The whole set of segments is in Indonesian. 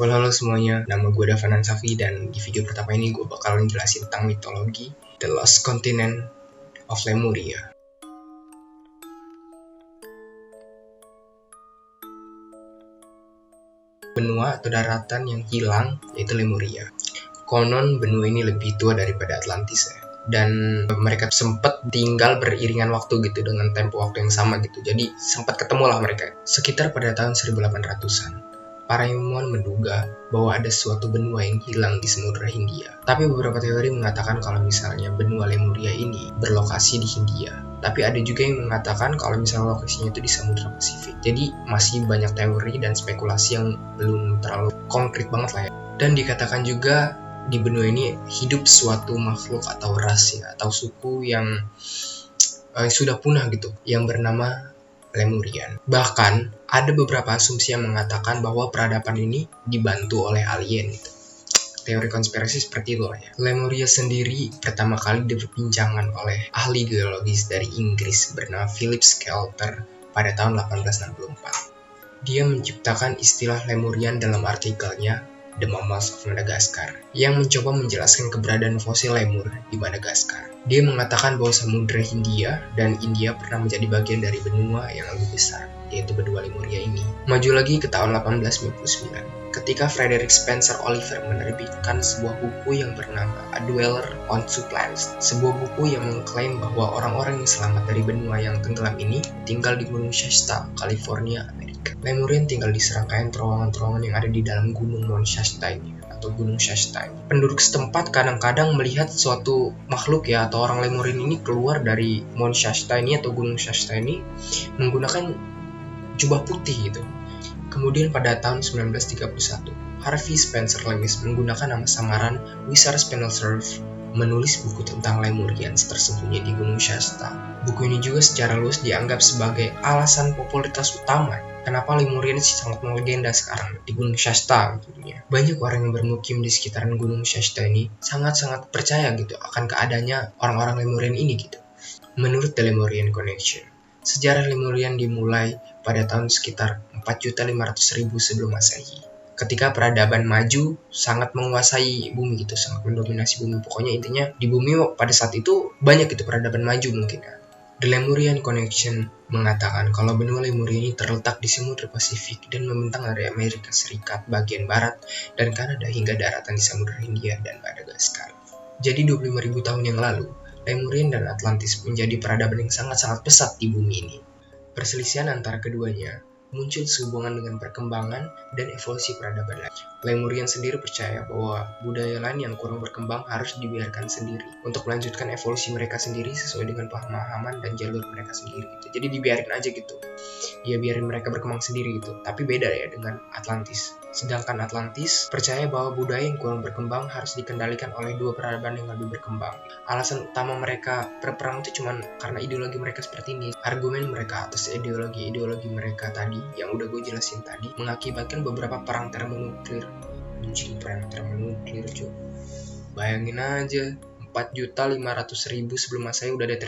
Halo semuanya, nama gue Davanan Safi dan di video pertama ini gue bakalan jelasin tentang mitologi The Lost Continent of Lemuria. Benua atau daratan yang hilang yaitu Lemuria. Konon benua ini lebih tua daripada Atlantis ya. Dan mereka sempat tinggal beriringan waktu gitu dengan tempo waktu yang sama gitu. Jadi sempat ketemu lah mereka sekitar pada tahun 1800-an. Para ilmuwan menduga bahwa ada suatu benua yang hilang di Samudra Hindia. Tapi beberapa teori mengatakan kalau misalnya benua Lemuria ini berlokasi di Hindia. Tapi ada juga yang mengatakan kalau misalnya lokasinya itu di Samudra Pasifik. Jadi masih banyak teori dan spekulasi yang belum terlalu konkret banget lah ya. Dan dikatakan juga di benua ini hidup suatu makhluk atau ras ya, atau suku yang sudah punah gitu, yang bernama Lemurian. Bahkan ada beberapa asumsi yang mengatakan bahwa peradaban ini dibantu oleh alien gitu. Teori konspirasi seperti itu lah ya. Lemuria sendiri pertama kali diperbincangkan oleh ahli geologis dari Inggris bernama Philip Scalter pada tahun 1864. Dia menciptakan istilah Lemurian dalam artikelnya The Mammals of Madagascar, yang mencoba menjelaskan keberadaan fosil lemur di Madagaskar. Dia mengatakan bahwa Samudra Hindia dan India pernah menjadi bagian dari benua yang lebih besar, yaitu benua Lemuria ini. Maju lagi ke tahun 1899, ketika Frederick Spencer Oliver menerbitkan sebuah buku yang bernama A Dweller on Two Planets, sebuah buku yang mengklaim bahwa orang-orang yang selamat dari benua yang tenggelam ini tinggal di Gunung Shasta, California, Amerika. Lemurian tinggal di serangkaian terowongan-terowongan yang ada di dalam Gunung Mount Shasta ini, atau Gunung Shasta. Penduduk setempat kadang-kadang melihat suatu makhluk ya, atau orang Lemurian ini keluar dari Mount Shasta ini atau Gunung Shasta ini menggunakan jubah putih gitu. Kemudian pada tahun 1931, Harvey Spencer Lewis menggunakan nama samaran Wizard Spinosaurus menulis buku tentang Lemurians tersembunyi di Gunung Shasta. Buku ini juga secara luas dianggap sebagai alasan popularitas utama kenapa Lemurians sangat melegenda sekarang di Gunung Shasta tentunya. Banyak orang yang bermukim di sekitaran Gunung Shasta ini sangat-sangat percaya gitu akan keadaannya orang-orang Lemurian ini gitu. Menurut The Lemurian Connection, sejarah Lemurian dimulai pada tahun sekitar 4.500.000 sebelum Masehi. Ketika peradaban maju sangat menguasai bumi gitu, sangat mendominasi bumi. Pokoknya intinya di bumi pada saat itu banyak gitu peradaban maju mungkin ya. The Lemurian Connection mengatakan kalau benua Lemuria ini terletak di Samudra Pasifik dan membentang dari Amerika Serikat bagian barat dan Kanada hingga daratan di Samudra Hindia dan Madagaskar. Jadi 25.000 tahun yang lalu, Lemurian dan Atlantis menjadi peradaban yang sangat-sangat pesat di bumi ini. Perselisihan antara keduanya muncul sehubungan dengan perkembangan dan evolusi peradaban lain. Lemurian sendiri percaya bahwa budaya lain yang kurang berkembang harus dibiarkan sendiri untuk melanjutkan evolusi mereka sendiri sesuai dengan pemahaman dan jalur mereka sendiri gitu. Jadi dibiarin aja gitu. Ya biarin mereka berkembang sendiri gitu. Tapi beda ya dengan Atlantis. Sedangkan Atlantis percaya bahwa budaya yang kurang berkembang harus dikendalikan oleh dua peradaban yang lebih berkembang. Alasan utama mereka berperang itu cuma karena ideologi mereka seperti ini. Argumen mereka atas ideologi mereka tadi yang udah gue jelasin tadi mengakibatkan beberapa perang termonuklir. Anjing, perang termonuklir cuy. Bayangin aja 4.500.000 sebelum Masehi udah ada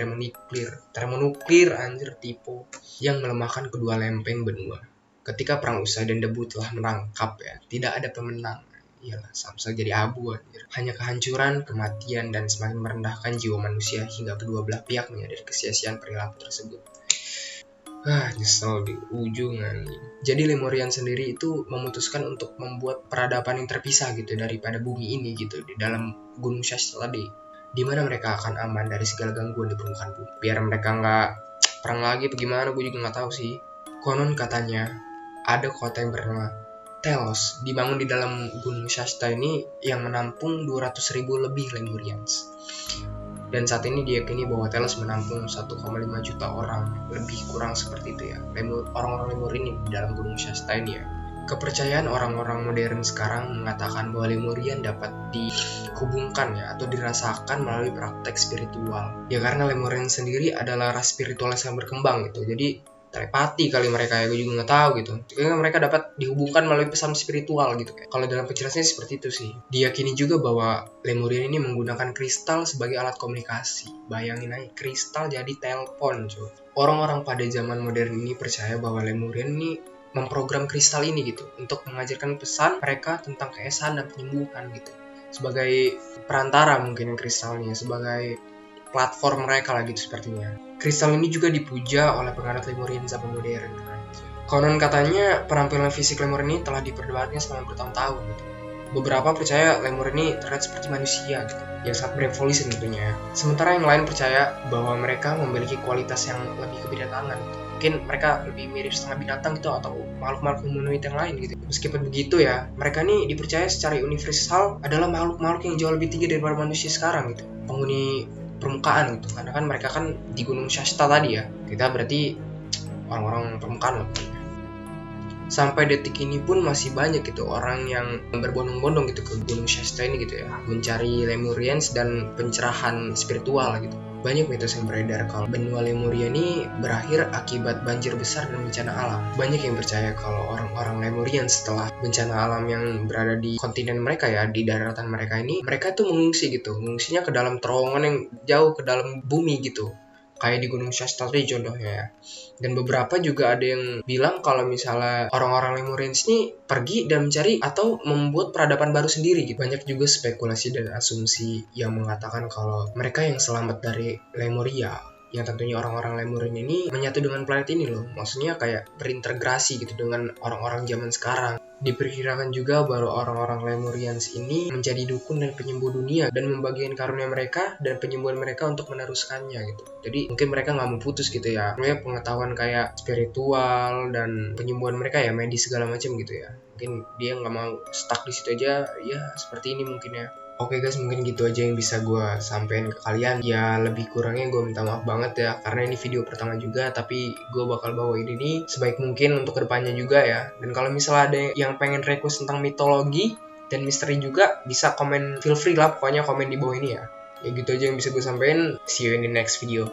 termonuklir anjir, tipe yang melemahkan kedua lempeng benua. Ketika perang usai dan debu telah menangkap ya, tidak ada pemenang. Iyalah, samsa jadi abu anjir. Hanya kehancuran, kematian, dan semakin merendahkan jiwa manusia hingga kedua belah pihak menyadari kesia-siaan perilaku tersebut. Nyesel di ujung anjing. Jadi Lemurian sendiri itu memutuskan untuk membuat peradaban yang terpisah gitu daripada bumi ini gitu, di dalam Gunung Shasta tadi, di mana mereka akan aman dari segala gangguan di permukaan bumi. Biar mereka nggak perang lagi bagaimana, gue juga nggak tahu sih. Konon katanya ada kota yang bernama Telos dibangun di dalam Gunung Shasta ini yang menampung 200.000 lebih Lemurians. Dan saat ini diyakini bahwa Telos menampung 1,5 juta orang, lebih kurang seperti itu ya. Orang-orang Lemur ini di dalam Gunung Shasta ini ya. Kepercayaan orang-orang modern sekarang mengatakan bahwa Lemurian dapat dihubungkan ya atau dirasakan melalui praktek spiritual. Ya karena Lemurian sendiri adalah ras spiritual yang berkembang gitu. Jadi telepati kali mereka ya, gue juga nggak tahu gitu. Kayaknya mereka dapat dihubungkan melalui pesan spiritual gitu. Kalau dalam penjelasannya seperti itu sih. Diyakini juga bahwa Lemurian ini menggunakan kristal sebagai alat komunikasi. Bayangin aja, kristal jadi telepon cuy. Orang-orang pada zaman modern ini percaya bahwa Lemurian ini memprogram kristal ini gitu untuk mengajarkan pesan mereka tentang keesaan dan penyembuhan gitu. Sebagai perantara mungkin kristalnya, sebagai platform mereka lah gitu sepertinya. Kristal ini juga dipuja oleh penganut Lemurian zaman modern. Konon katanya penampilan fisik Lemur ini telah diperdebatkan selama bertahun-tahun gitu. Beberapa percaya Lemur ini terlihat seperti manusia gitu, yang sangat berevolusi tentunya. Sementara yang lain percaya bahwa mereka memiliki kualitas yang lebih kebidatangan gitu. Mungkin mereka lebih mirip setengah binatang gitu atau makhluk-makhluk humanoid yang lain gitu. Meskipun begitu ya, mereka ini dipercaya secara universal adalah makhluk-makhluk yang jauh lebih tinggi daripada manusia sekarang gitu. Penghuni permukaan gitu, karena kan mereka kan di Gunung Shasta tadi ya. Kita berarti orang-orang permukaan lah. Sampai detik ini pun masih banyak gitu orang yang berbondong-bondong gitu ke Gunung Shasta ini gitu ya, mencari Lemurians dan pencerahan spiritual gitu. Banyak mitos yang beredar kalau benua Lemuria ini berakhir akibat banjir besar dan bencana alam. Banyak yang percaya kalau orang-orang Lemurian setelah bencana alam yang berada di kontinen mereka ya, di daratan mereka ini, mereka tuh mengungsi gitu. Mengungsinya ke dalam terowongan yang jauh ke dalam bumi gitu. Kayak di Gunung Shasta tadi contohnya ya. Dan beberapa juga ada yang bilang kalau misalnya orang-orang Lemurians ini pergi dan mencari atau membuat peradaban baru sendiri gitu. Banyak juga spekulasi dan asumsi yang mengatakan kalau mereka yang selamat dari Lemuria, yang tentunya orang-orang Lemurian ini menyatu dengan planet ini loh. Maksudnya kayak berintegrasi gitu dengan orang-orang zaman sekarang. Diperkirakan juga bahwa orang-orang Lemurians ini menjadi dukun dan penyembuh dunia dan membagikan karunia mereka dan penyembuhan mereka untuk meneruskannya gitu. Jadi mungkin mereka nggak mau putus gitu ya. Mereka pengetahuan kayak spiritual dan penyembuhan mereka ya, medis segala macam gitu ya. Mungkin dia nggak mau stuck di situ aja ya, seperti ini mungkin ya. Oke guys, mungkin gitu aja yang bisa gue sampein ke kalian. Ya lebih kurangnya gue minta maaf banget ya, karena ini video pertama juga, tapi gue bakal bawain ini sebaik mungkin untuk kedepannya juga ya. Dan kalau misalnya ada yang pengen request tentang mitologi dan misteri juga, bisa komen, feel free lah pokoknya komen di bawah ini ya. Ya gitu aja yang bisa gue sampein. See you in the next video.